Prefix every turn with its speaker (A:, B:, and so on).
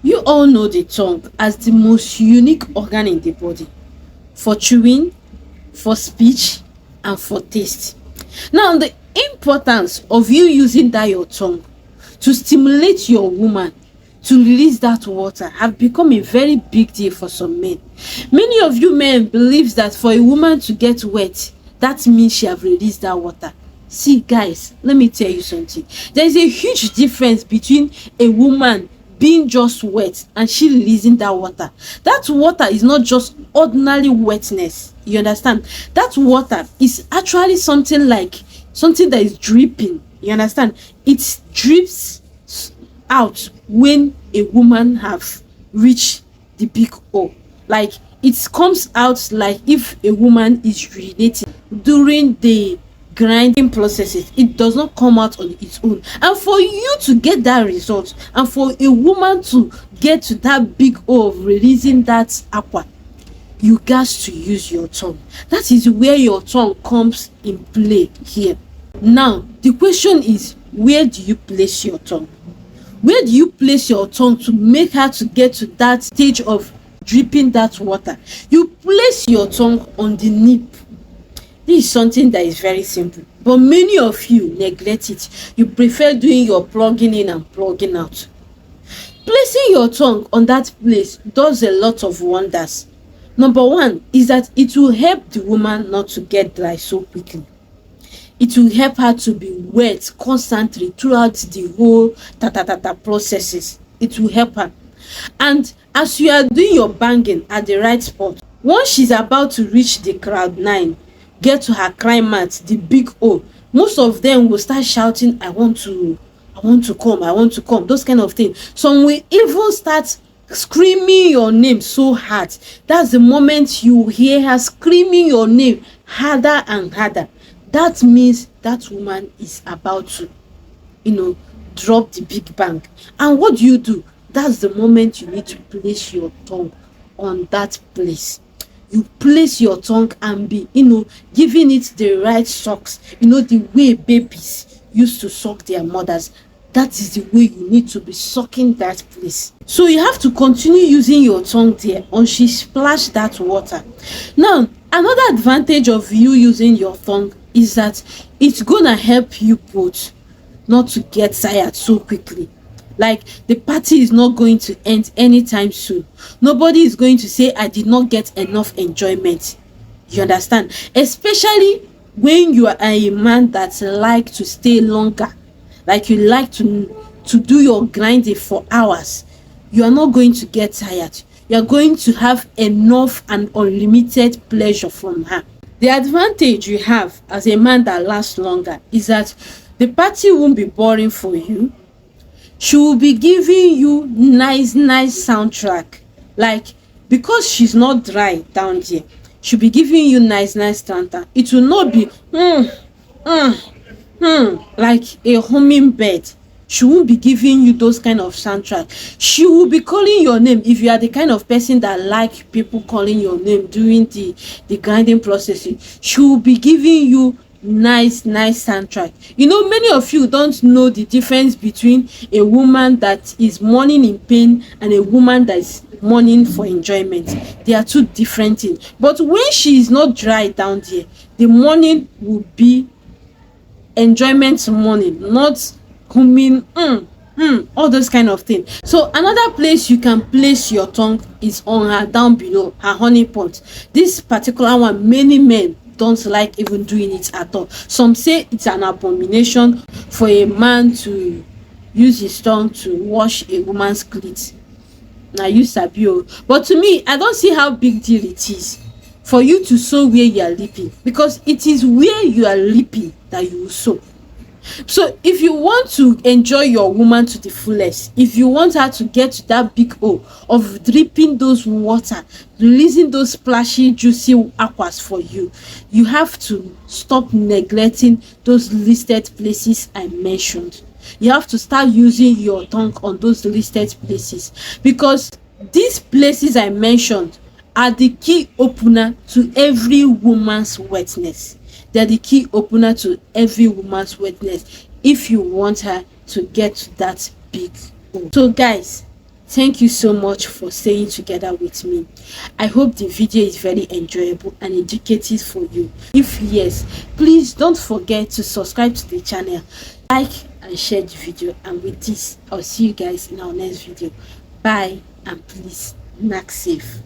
A: You all know the tongue as the most unique organ in the body for chewing, for speech, and for taste. Now, the importance of you using that your tongue to stimulate your woman to release that water have become a very big deal for some men. Many of you men believes that for a woman to get wet, that means she have released that water. See guys, let me tell you something. There is a huge difference between a woman being just wet and she releasing that water. That water is not just ordinary wetness, you understand? That water is actually something that is dripping, you understand? It drips out when a woman have reached the big hole. Like it comes out like if a woman is urinating during the grinding processes. It does not come out on its own. And for you to get that result and for a woman to get to that big hole of releasing that aqua, you got to use your tongue. That is where your tongue comes in play here. Now the question is, where do you place your tongue? Where do you place your tongue to make her to get to that stage of dripping that water? You place your tongue on the nip. This is something that is very simple, but many of you neglect it. You prefer doing your plugging in and plugging out. Placing your tongue on that place does a lot of wonders. Number one is that it will help the woman not to get dry so quickly. It will help her to be wet constantly throughout the whole processes. It will help her. And as you are doing your banging at the right spot, once she's about to reach the crowd 9, get to her climax, the big O, most of them will start shouting, I want to come, those kind of things. Some will even start screaming your name so hard. That's the moment you hear her screaming your name harder and harder. That means that woman is about to, drop the big bang. And what do? That's the moment you need to place your tongue on that place. You place your tongue and be, giving it the right sucks. The way babies used to suck their mothers. That is the way you need to be sucking that place. So you have to continue using your tongue there until she splash that water. Now, another advantage of you using your tongue is that it's gonna help you both not to get tired so quickly. Like the party is not going to end anytime soon. Nobody is going to say I did not get enough enjoyment. You understand? Especially when you are a man that like to stay longer, like you like to do your grinding for hours. You are not going to get tired. You are going to have enough and unlimited pleasure from her. The advantage you have as a man that lasts longer is that the party won't be boring for you. She will be giving you nice soundtrack. Like, because she's not dry down there, she'll be giving you nice soundtrack. It will not be like a hummingbird. She won't be giving you those kind of soundtrack. She will be calling your name. If you are the kind of person that like people calling your name during the grinding process, she will be giving you nice soundtrack. Many of you don't know the difference between a woman that is mourning in pain and a woman that is mourning for enjoyment. They are two different things. But when she is not dry down there, the mourning will be enjoyment mourning, not humming, all those kind of things. So another place you can place your tongue is on her down below, her honey pot. This particular one, many men don't like even doing it at all. Some say it's an abomination for a man to use his tongue to wash a woman's clit. Now you sabi o. But to me, I don't see how big deal it is for you to sew where you are lipping, because it is where you are lipping that you will sew. So if you want to enjoy your woman to the fullest, if you want her to get to that big hole of dripping those water, releasing those splashy juicy aquas for you, you have to stop neglecting those listed places I mentioned. You have to start using your tongue on those listed places, because these places I mentioned are the key opener to every woman's wetness. They're the key opener to every woman's wetness if you want her to get to that big hole. So guys, Thank you so much for staying together with me. I hope the video is very enjoyable and educative for you. If yes, please don't forget to subscribe to the channel, like and share the video. And with this, I'll see you guys in our next video. Bye, and please knack safe.